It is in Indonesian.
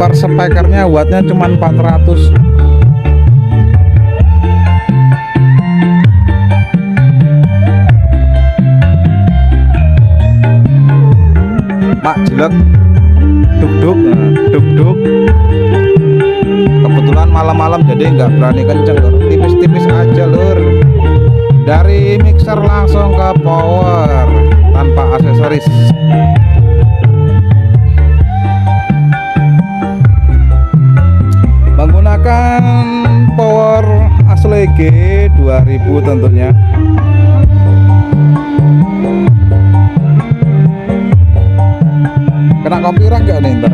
per speakernya wattnya cuma 400. Pak jelek duk-duk, duk-duk. Kebetulan malam-malam jadi nggak berani kenceng lur, tipis-tipis aja lur. Dari mixer langsung ke power tanpa aksesoris. Menggunakan power asli G2000 tentunya. Kena copyright nggak nih ntar?